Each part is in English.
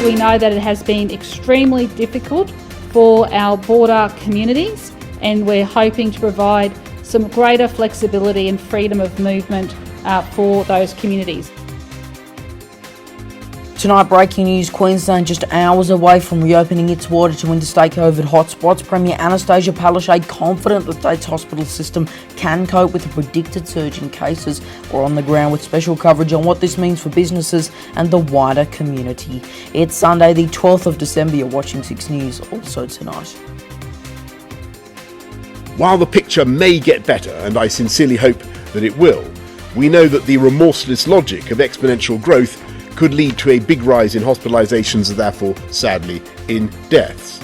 we know that it has been extremely difficult for our border communities, and we're hoping to provide some greater flexibility and freedom of movement for those communities. Tonight, breaking news, Queensland just hours away from reopening its border to interstate COVID hotspots. Premier Anastasia Palaszczuk confident the state's hospital system can cope with the predicted surge in cases. We're on the ground with special coverage on what this means for businesses and the wider community. It's Sunday the 12th of December. You're watching 6 News also tonight. While the picture may get better, and I sincerely hope that it will, we know that the remorseless logic of exponential growth could lead to a big rise in hospitalisations and therefore, sadly, in deaths.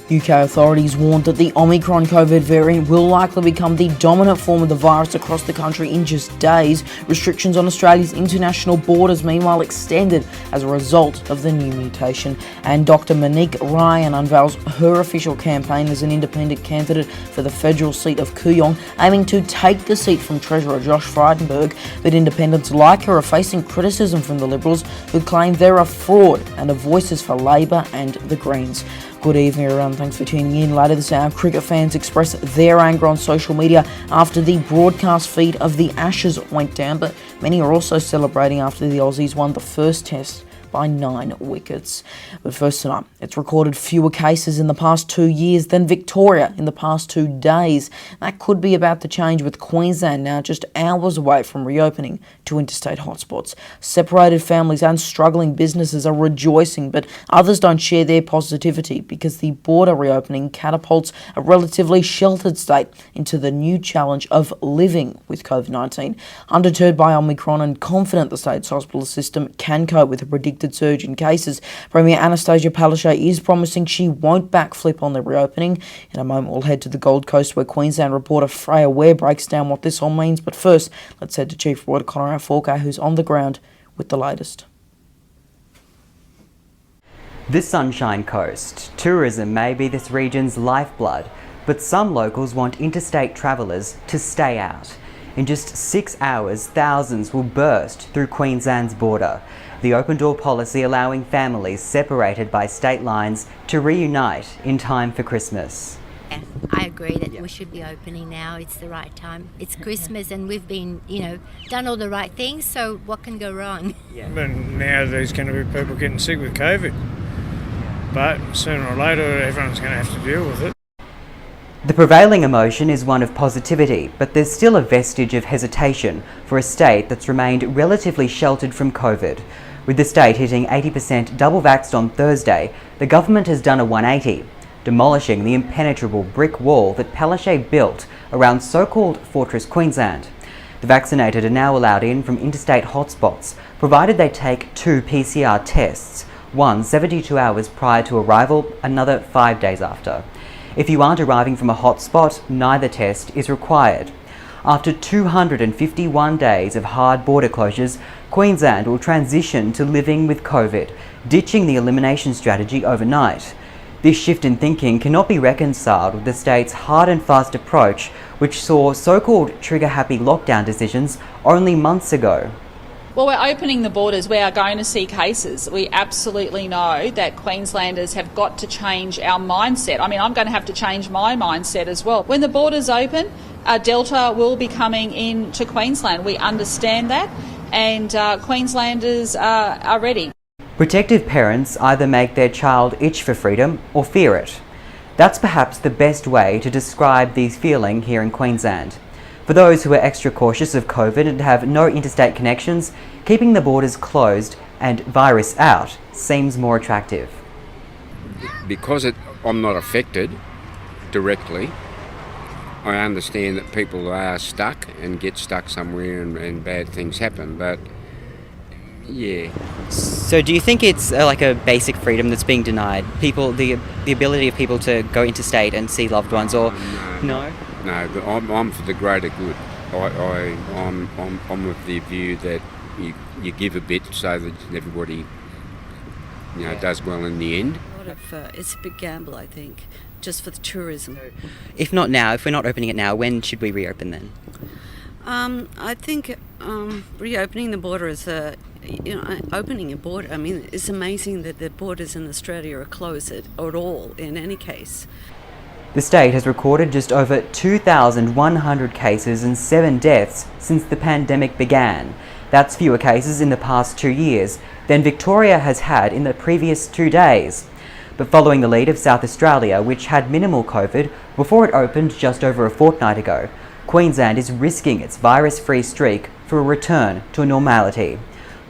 UK authorities warned that the Omicron COVID variant will likely become the dominant form of the virus across the country in just days. Restrictions on Australia's international borders meanwhile extended as a result of the new mutation. And Dr Monique Ryan unveils her official campaign as an independent candidate for the federal seat of Kooyong, aiming to take the seat from Treasurer Josh Frydenberg. But independents like her are facing criticism from the Liberals, who claim they're a fraud and are voices for Labor and the Greens. Good evening everyone, thanks for tuning in. Later this hour, cricket fans express their anger on social media after the broadcast feed of the Ashes went down, but many are also celebrating after the Aussies won the first test by 9 wickets. But first tonight, it's recorded fewer cases in the past 2 years than Victoria in the past 2 days. That could be about to change, with Queensland now just hours away from reopening to interstate hotspots. Separated families and struggling businesses are rejoicing, but others don't share their positivity because the border reopening catapults a relatively sheltered state into the new challenge of living with COVID-19. Undeterred by Omicron and confident the state's hospital system can cope with a predicted surge in cases, Premier Anastasia Palaszczuk is promising she won't backflip on the reopening. In a moment, we'll head to the Gold Coast, where Queensland reporter Freya Ware breaks down what this all means. But first, let's head to Chief Reporter Conor Forker, who's on the ground with the latest. The Sunshine Coast. Tourism may be this region's lifeblood, but some locals want interstate travellers to stay out. In just 6 hours, thousands will burst through Queensland's border. The open door policy allowing families separated by state lines to reunite in time for Christmas. Yeah, I agree that we should be opening now. It's the right time. It's Christmas and we've been, done all the right things, so what can go wrong? Yeah. But now there's going to be people getting sick with COVID. But sooner or later, everyone's going to have to deal with it. The prevailing emotion is one of positivity, but there's still a vestige of hesitation for a state that's remained relatively sheltered from COVID. With the state hitting 80% double vaxxed on Thursday, the government has done a 180, demolishing the impenetrable brick wall that Palaszczuk built around so-called Fortress Queensland. The vaccinated are now allowed in from interstate hotspots, provided they take 2 PCR tests, one 72 hours prior to arrival, another 5 days after. If you aren't arriving from a hotspot, neither test is required. After 251 days of hard border closures, Queensland will transition to living with COVID, ditching the elimination strategy overnight. This shift in thinking cannot be reconciled with the state's hard and fast approach, which saw so-called trigger-happy lockdown decisions only months ago. Well, we're opening the borders. We are going to see cases. We absolutely know that Queenslanders have got to change our mindset. I mean, I'm going to have to change my mindset as well. When the borders open, Delta will be coming into Queensland. We understand that, and Queenslanders are ready. Protective parents either make their child itch for freedom or fear it. That's perhaps the best way to describe the feeling here in Queensland. For those who are extra cautious of COVID and have no interstate connections, keeping the borders closed and virus out seems more attractive. Because I'm not affected directly, I understand that people are stuck and get stuck somewhere and bad things happen, but yeah. So do you think it's like a basic freedom that's being denied? People, the ability of people to go interstate and see loved ones, or no? No, but I'm for the greater good. I'm of the view that you give a bit so that everybody does well in the end. It's a big gamble, I think, just for the tourism. If not now, if we're not opening it now, when should we reopen then? I think reopening the border is opening a border. I mean, it's amazing that the borders in Australia are closed at all in any case. The state has recorded just over 2,100 cases and 7 deaths since the pandemic began. That's fewer cases in the past 2 years than Victoria has had in the previous 2 days. But following the lead of South Australia, which had minimal COVID before it opened just over a fortnight ago, Queensland is risking its virus-free streak for a return to normality.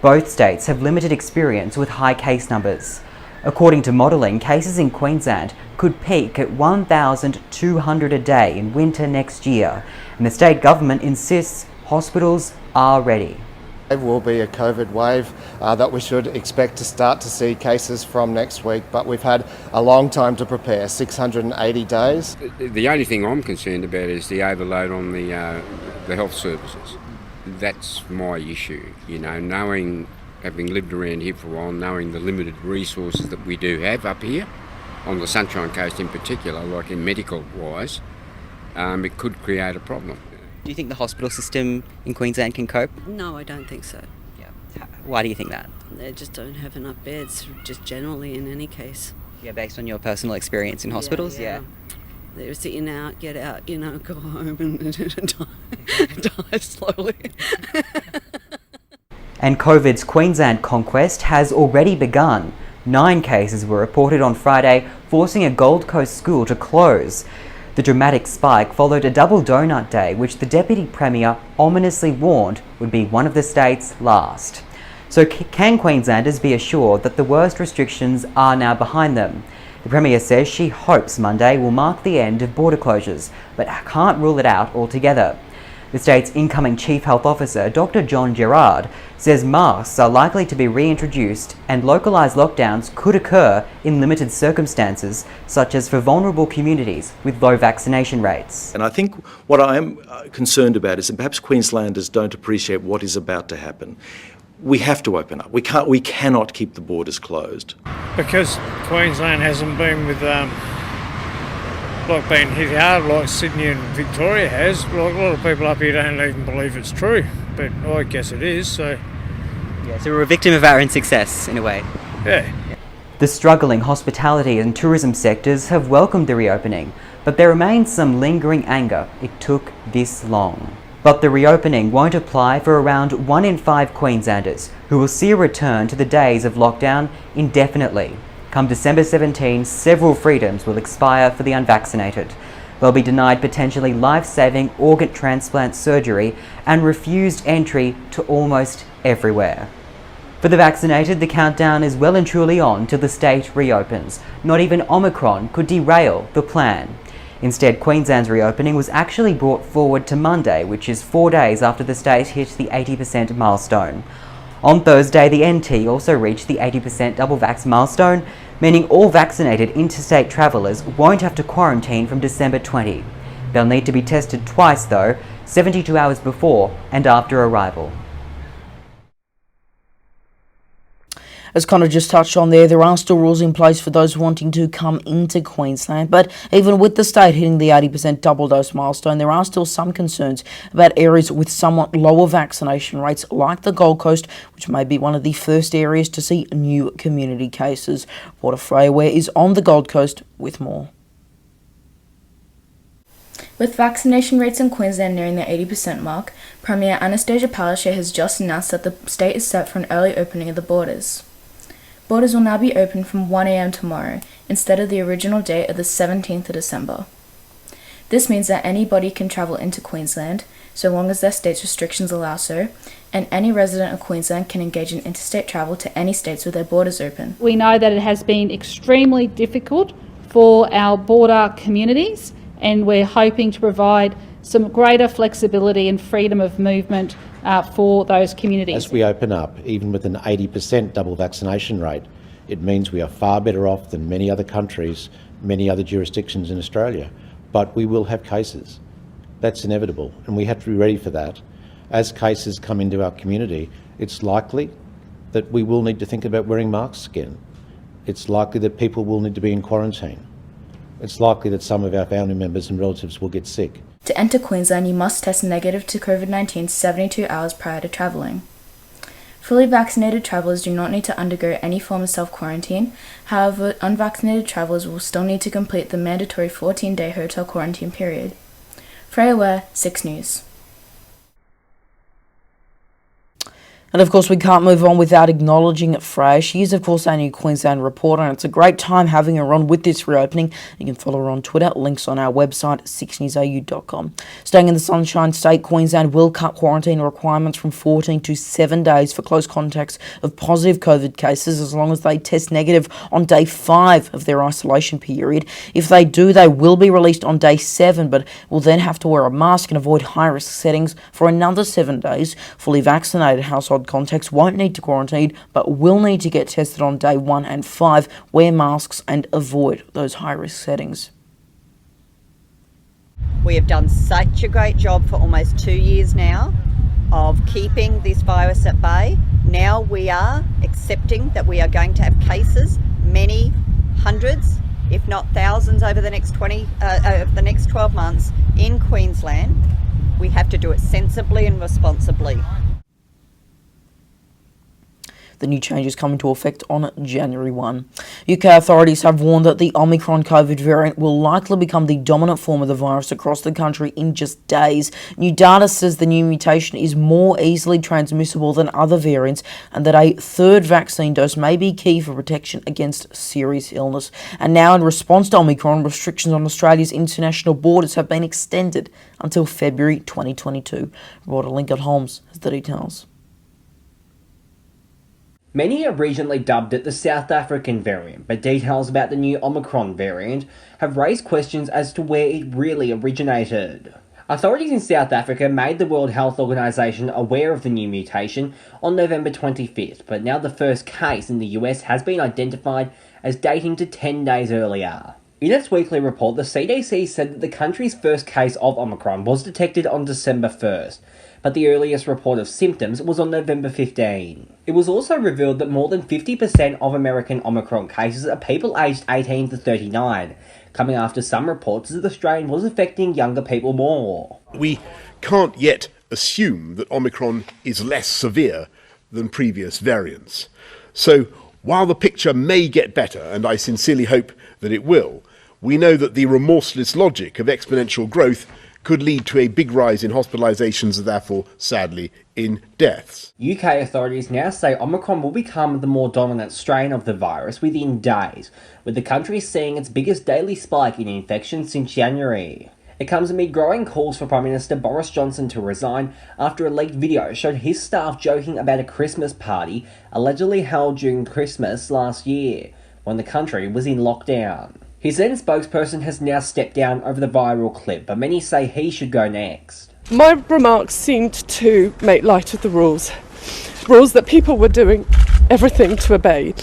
Both states have limited experience with high case numbers. According to modelling, cases in Queensland could peak at 1,200 a day in winter next year, and the state government insists hospitals are ready. There will be a COVID wave that we should expect to start to see cases from next week, but we've had a long time to prepare, 680 days. The only thing I'm concerned about is the overload on the health services. That's my issue, knowing, having lived around here for a while, knowing the limited resources that we do have up here, on the Sunshine Coast in particular, like in medical-wise, it could create a problem. Do you think the hospital system in Queensland can cope? No, I don't think so. Yeah. Why do you think that? They just don't have enough beds, just generally in any case. Yeah, based on your personal experience in hospitals? Yeah. There's in, out, get out, go home and die slowly. And COVID's Queensland conquest has already begun. 9 cases were reported on Friday, forcing a Gold Coast school to close. The dramatic spike followed a double donut day, which the Deputy Premier ominously warned would be one of the state's last. So can Queenslanders be assured that the worst restrictions are now behind them? The Premier says she hopes Monday will mark the end of border closures, but can't rule it out altogether. The state's incoming Chief Health Officer, Dr. John Gerard, says masks are likely to be reintroduced and localised lockdowns could occur in limited circumstances, such as for vulnerable communities with low vaccination rates. And I think what I am concerned about is that perhaps Queenslanders don't appreciate what is about to happen. We have to open up. We cannot keep the borders closed. Because Queensland hasn't been with being hit hard like Sydney and Victoria has. Like, a lot of people up here don't even believe it's true, but I guess it is. So we're a victim of our own success in a way. Yeah. The struggling hospitality and tourism sectors have welcomed the reopening, but there remains some lingering anger it took this long. But the reopening won't apply for around 1 in 5 Queenslanders, who will see a return to the days of lockdown indefinitely. Come December 17, several freedoms will expire for the unvaccinated. They'll be denied potentially life-saving organ transplant surgery and refused entry to almost everywhere. For the vaccinated, the countdown is well and truly on till the state reopens. Not even Omicron could derail the plan. Instead, Queensland's reopening was actually brought forward to Monday, which is 4 days after the state hit the 80% milestone. On Thursday, the NT also reached the 80% double vax milestone, meaning all vaccinated interstate travellers won't have to quarantine from December 20. They'll need to be tested twice though, 72 hours before and after arrival. As Connor just touched on there are still rules in place for those wanting to come into Queensland, but even with the state hitting the 80% double dose milestone, there are still some concerns about areas with somewhat lower vaccination rates like the Gold Coast, which may be one of the first areas to see new community cases. Reporter Freya Ware is on the Gold Coast with more. With vaccination rates in Queensland nearing the 80% mark, Premier Anastasia Palaszczuk has just announced that the state is set for an early opening of the borders. Borders will now be open from 1 a.m. tomorrow, instead of the original date of the 17th of December. This means that anybody can travel into Queensland, so long as their state's restrictions allow so, and any resident of Queensland can engage in interstate travel to any states with their borders open. We know that it has been extremely difficult for our border communities, and we're hoping to provide some greater flexibility and freedom of movement for those communities. As we open up, even with an 80% double vaccination rate, it means we are far better off than many other countries, many other jurisdictions in Australia. But we will have cases. That's inevitable, and we have to be ready for that. As cases come into our community, it's likely that we will need to think about wearing masks again. It's likely that people will need to be in quarantine. It's likely that some of our family members and relatives will get sick. To enter Queensland, you must test negative to COVID-19 72 hours prior to travelling. Fully vaccinated travellers do not need to undergo any form of self-quarantine. However, unvaccinated travellers will still need to complete the mandatory 14-day hotel quarantine period. Freya Ware, 6 News. And of course, we can't move on without acknowledging Freya. She is, of course, our new Queensland reporter, and it's a great time having her on with this reopening. You can follow her on Twitter, links on our website, 6newsau.com. Staying in the Sunshine State, Queensland will cut quarantine requirements from 14 to 7 days for close contacts of positive COVID cases, as long as they test negative on day 5 of their isolation period. If they do, they will be released on day 7, but will then have to wear a mask and avoid high-risk settings for another 7 days. Fully vaccinated household contacts won't need to quarantine, but will need to get tested on day 1 and 5, wear masks and avoid those high-risk settings. We have done such a great job for almost 2 years now of keeping this virus at bay. Now we are accepting that we are going to have cases, many hundreds, if not thousands, over the next 12 months in Queensland. We have to do it sensibly and responsibly. The new changes come into effect on January 1. UK authorities have warned that the Omicron COVID variant will likely become the dominant form of the virus across the country in just days. New data says the new mutation is more easily transmissible than other variants, and that a third vaccine dose may be key for protection against serious illness. And now, in response to Omicron, restrictions on Australia's international borders have been extended until February 2022. Reporter Lincoln Holmes has the details. Many have regionally dubbed it the South African variant, but details about the new Omicron variant have raised questions as to where it really originated. Authorities in South Africa made the World Health Organization aware of the new mutation on November 25th, but now the first case in the US has been identified as dating to 10 days earlier. In its weekly report, the CDC said that the country's first case of Omicron was detected on December 1st, but the earliest report of symptoms was on November 15. It was also revealed that more than 50% of American Omicron cases are people aged 18 to 39, coming after some reports that the strain was affecting younger people more. We can't yet assume that Omicron is less severe than previous variants. So while the picture may get better, and I sincerely hope that it will, we know that the remorseless logic of exponential growth could lead to a big rise in hospitalisations and therefore, sadly, in deaths. UK authorities now say Omicron will become the more dominant strain of the virus within days, with the country seeing its biggest daily spike in infections since January. It comes amid growing calls for Prime Minister Boris Johnson to resign after a leaked video showed his staff joking about a Christmas party allegedly held during Christmas last year, when the country was in lockdown. His then spokesperson has now stepped down over the viral clip, but many say he should go next. My remarks seemed to make light of the rules that people were doing everything to obey.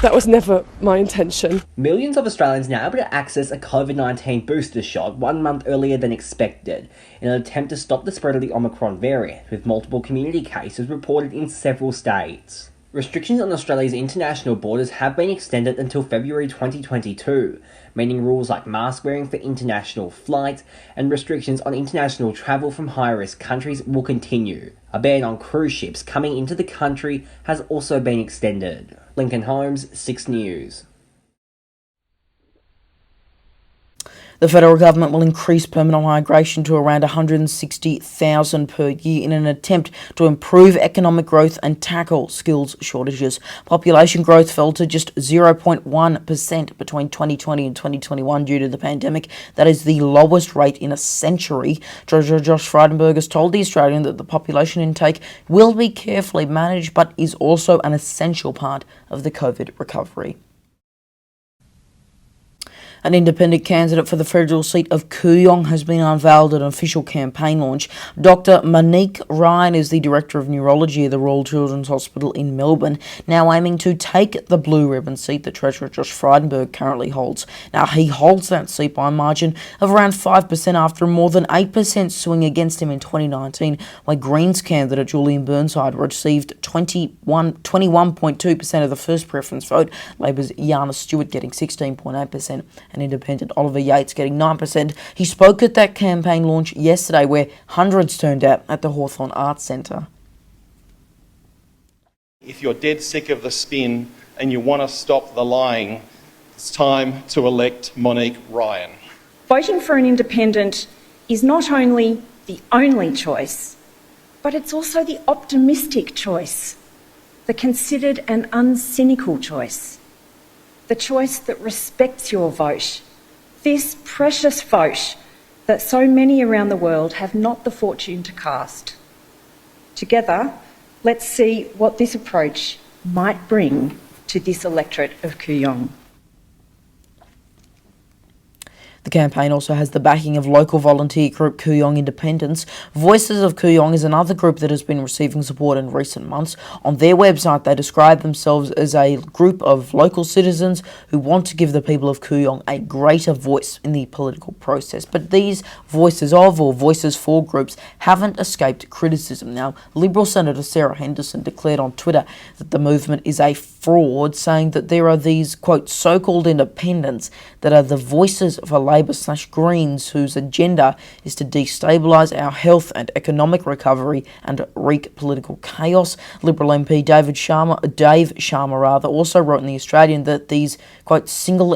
That was never my intention. Millions of Australians now able to access a COVID-19 booster shot 1 month earlier than expected in an attempt to stop the spread of the Omicron variant, with multiple community cases reported in several states. Restrictions on Australia's international borders have been extended until February 2022, meaning rules like mask wearing for international flights and restrictions on international travel from high-risk countries will continue. A ban on cruise ships coming into the country has also been extended. Lincoln Holmes, 6 News. The federal government will increase permanent migration to around 160,000 per year in an attempt to improve economic growth and tackle skills shortages. Population growth fell to just 0.1% between 2020 and 2021 due to the pandemic. That is the lowest rate in a century. Treasurer Josh Frydenberg has told The Australian that the population intake will be carefully managed, but is also an essential part of the COVID recovery. An independent candidate for the federal seat of Kooyong has been unveiled at an official campaign launch. Dr. Monique Ryan is the Director of Neurology at the Royal Children's Hospital in Melbourne, now aiming to take the blue ribbon seat that Treasurer Josh Frydenberg currently holds. Now, he holds that seat by a margin of around 5% after a more than 8% swing against him in 2019, where Greens candidate Julian Burnside received 21.2% of the first preference vote, Labor's Yana Stewart getting 16.8%, and independent Oliver Yates getting 9%. He spoke at that campaign launch yesterday where hundreds turned out at the Hawthorn Arts Centre. If you're dead sick of the spin and you want to stop the lying, it's time to elect Monique Ryan. Voting for an independent is not only the only choice, but it's also the optimistic choice, the considered and uncynical choice, the choice that respects your vote, this precious vote that so many around the world have not the fortune to cast. Together, let's see what this approach might bring to this electorate of Kooyong. The campaign also has the backing of local volunteer group Kooyong Independence. Voices of Kooyong is another group that has been receiving support in recent months. On their website, they describe themselves as a group of local citizens who want to give the people of Kooyong a greater voice in the political process. But these voices of or voices for groups haven't escaped criticism. Now, Liberal Senator Sarah Henderson declared on Twitter that the movement is a fraud, saying that there are these, quote, so-called independents that are the voices for Labor/Greens whose agenda is to destabilise our health and economic recovery and wreak political chaos. Liberal MP Dave Sharma also wrote in The Australian that these, quote, single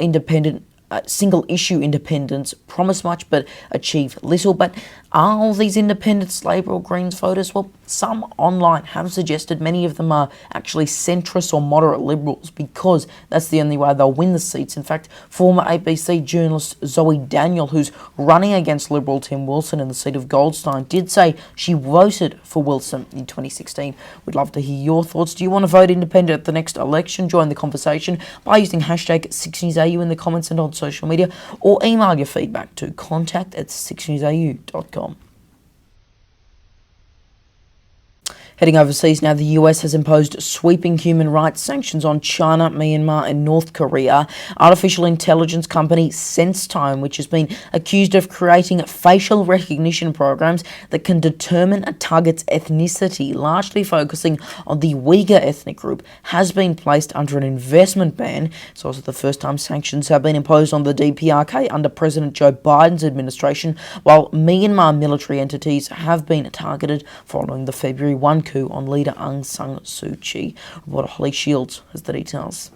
issue independents promise much but achieve little. But are all these independents Labor or Greens voters? Well, some online have suggested many of them are actually centrist or moderate Liberals because that's the only way they'll win the seats. In fact, former ABC journalist Zoe Daniel, who's running against Liberal Tim Wilson in the seat of Goldstein, did say she voted for Wilson in 2016. We'd love to hear your thoughts. Do you want to vote independent at the next election? Join the conversation by using hashtag 6newsau in the comments and on social media, or email your feedback to contact@6newsau.com. Heading overseas now, the US has imposed sweeping human rights sanctions on China, Myanmar and North Korea. Artificial intelligence company SenseTime, which has been accused of creating facial recognition programs that can determine a target's ethnicity, largely focusing on the Uyghur ethnic group, has been placed under an investment ban. It's also the first time sanctions have been imposed on the DPRK under President Joe Biden's administration, while Myanmar military entities have been targeted following the February 1 coup on leader Aung San Suu Kyi. Reporter Holly Shields has the details.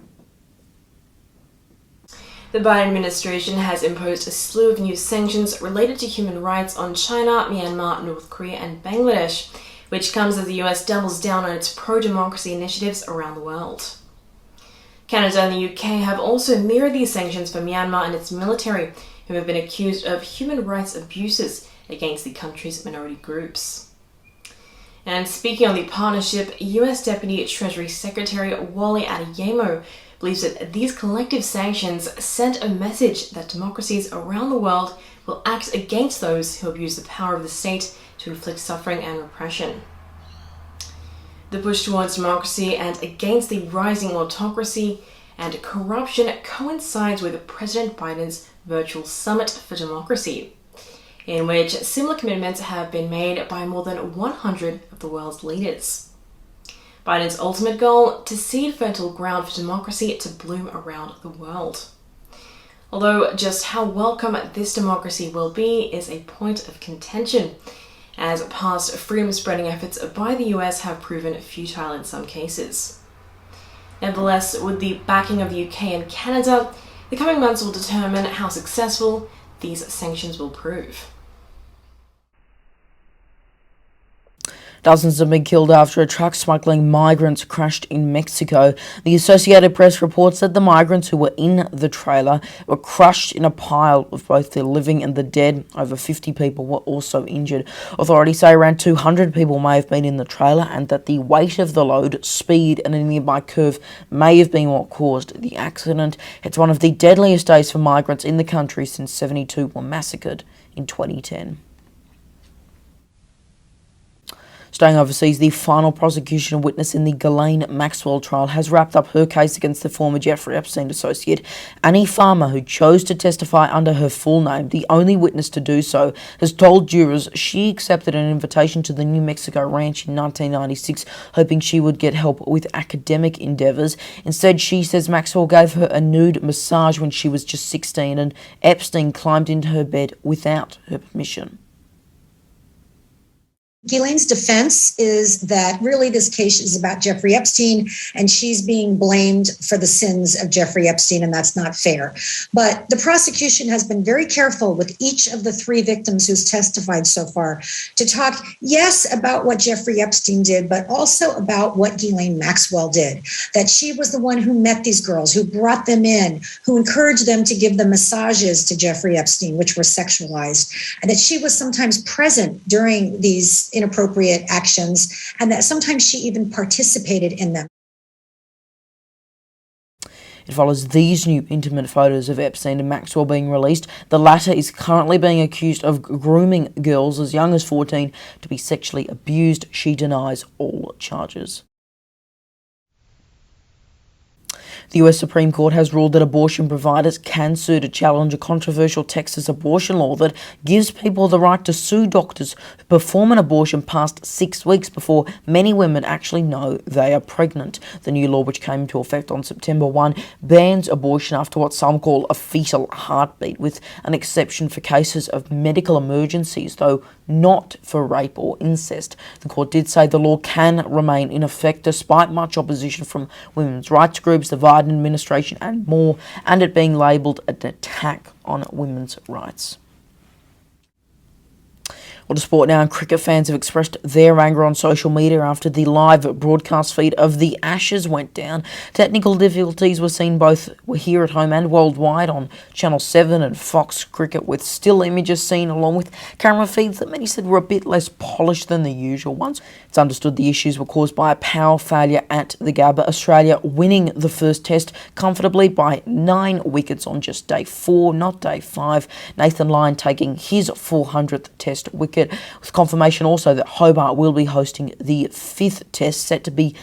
The Biden administration has imposed a slew of new sanctions related to human rights on China, Myanmar, North Korea and Bangladesh, which comes as the US doubles down on its pro-democracy initiatives around the world. Canada and the UK have also mirrored these sanctions for Myanmar and its military, who have been accused of human rights abuses against the country's minority groups. And speaking on the partnership, US Deputy Treasury Secretary Wally Adeyemo believes that these collective sanctions send a message that democracies around the world will act against those who abuse the power of the state to inflict suffering and repression. The push towards democracy and against the rising autocracy and corruption coincides with President Biden's virtual Summit for Democracy, in which similar commitments have been made by more than 100 of the world's leaders. Biden's ultimate goal: to seed fertile ground for democracy to bloom around the world. Although just how welcome this democracy will be is a point of contention, as past freedom-spreading efforts by the US have proven futile in some cases. Nevertheless, with the backing of the UK and Canada, the coming months will determine how successful these sanctions will prove. Dozens have been killed after a truck smuggling migrants crashed in Mexico. The Associated Press reports that the migrants who were in the trailer were crushed in a pile of both the living and the dead. Over 50 people were also injured. Authorities say around 200 people may have been in the trailer and that the weight of the load, speed and a nearby curve may have been what caused the accident. It's one of the deadliest days for migrants in the country since 72 were massacred in 2010. Staying overseas, the final prosecution witness in the Ghislaine Maxwell trial has wrapped up her case against the former Jeffrey Epstein associate. Annie Farmer, who chose to testify under her full name, the only witness to do so, has told jurors she accepted an invitation to the New Mexico ranch in 1996, hoping she would get help with academic endeavours. Instead, she says Maxwell gave her a nude massage when she was just 16 and Epstein climbed into her bed without her permission. Ghislaine's defense is that really this case is about Jeffrey Epstein and she's being blamed for the sins of Jeffrey Epstein, and that's not fair. But the prosecution has been very careful with each of the three victims who's testified so far to talk, yes, about what Jeffrey Epstein did, but also about what Ghislaine Maxwell did, that she was the one who met these girls, who brought them in, who encouraged them to give the massages to Jeffrey Epstein, which were sexualized, and that she was sometimes present during these inappropriate actions, and that sometimes she even participated in them. It follows these new intimate photos of Epstein and Maxwell being released. The latter is currently being accused of grooming girls as young as 14 to be sexually abused. She denies all charges. The US Supreme Court has ruled that abortion providers can sue to challenge a controversial Texas abortion law that gives people the right to sue doctors who perform an abortion past 6 weeks before many women actually know they are pregnant. The new law, which came into effect on September 1, bans abortion after what some call a fetal heartbeat, with an exception for cases of medical emergencies, though not for rape or incest. The court did say the law can remain in effect despite much opposition from women's rights groups, the Biden administration and more, and it being labelled an attack on women's rights. Well, to sport now, and cricket fans have expressed their anger on social media after the live broadcast feed of the Ashes went down. Technical difficulties were seen both here at home and worldwide on Channel 7 and Fox Cricket, with still images seen along with camera feeds that many said were a bit less polished than the usual ones. It's understood the issues were caused by a power failure at the Gabba, Australia winning the first test comfortably by 9 wickets on just day 4, not day 5. Nathan Lyon taking his 400th test wicket, with confirmation also that Hobart will be hosting the 5th test, set to be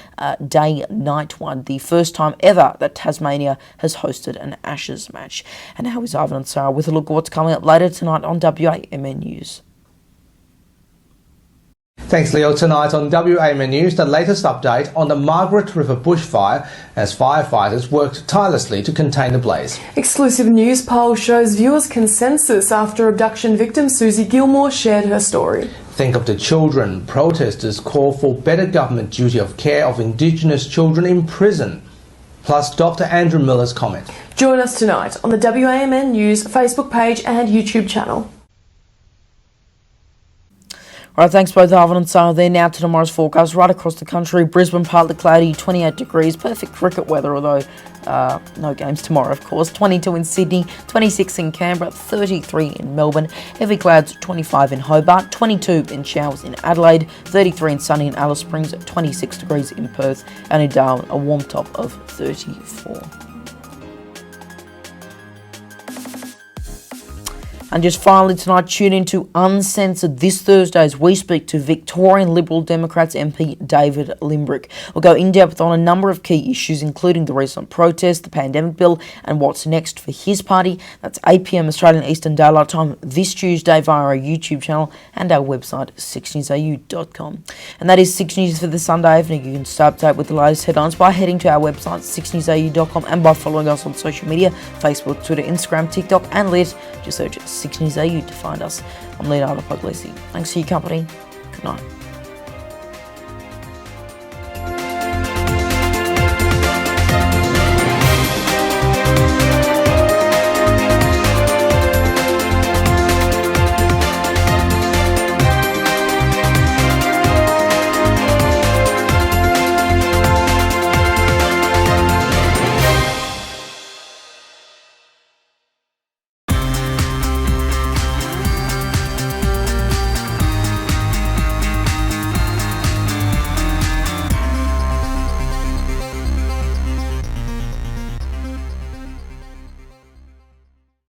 day-night one, the first time ever that Tasmania has hosted an Ashes match. And now is Ivan and Sarah with a look at what's coming up later tonight on WAMN News. Thanks, Leo. Tonight on WAMN News, the latest update on the Margaret River bushfire as firefighters worked tirelessly to contain the blaze. Exclusive news poll shows viewers' consensus after abduction victim Susie Gilmore shared her story. Think of the children. Protesters call for better government duty of care of Indigenous children in prison. Plus Dr. Andrew Miller's comment. Join us tonight on the WAMN News Facebook page and YouTube channel. Alright, thanks both Arvin and Sarah there. Now to tomorrow's forecast. Right across the country, Brisbane partly cloudy, 28 degrees, perfect cricket weather, although no games tomorrow of course. 22 in Sydney, 26 in Canberra, 33 in Melbourne, heavy clouds, 25 in Hobart, 22 in showers in Adelaide, 33 and sunny in Alice Springs, 26 degrees in Perth, and in Darwin a warm top of 34. And just finally tonight, tune in to Uncensored this Thursday as we speak to Victorian Liberal Democrats MP David Limbrick. We'll go in-depth on a number of key issues, including the recent protests, the pandemic bill, and what's next for his party. That's 8 p.m. Australian Eastern Daylight Time this Tuesday via our YouTube channel and our website, 6newsau.com. And that is 6 News for the Sunday evening. You can stay up to date with the latest headlines by heading to our website, 6newsau.com, and by following us on social media, Facebook, Twitter, Instagram, TikTok, and Lit. Just search 6 News AU to find us. I'm Leonardo Puglisi. Thanks for your company. Good night.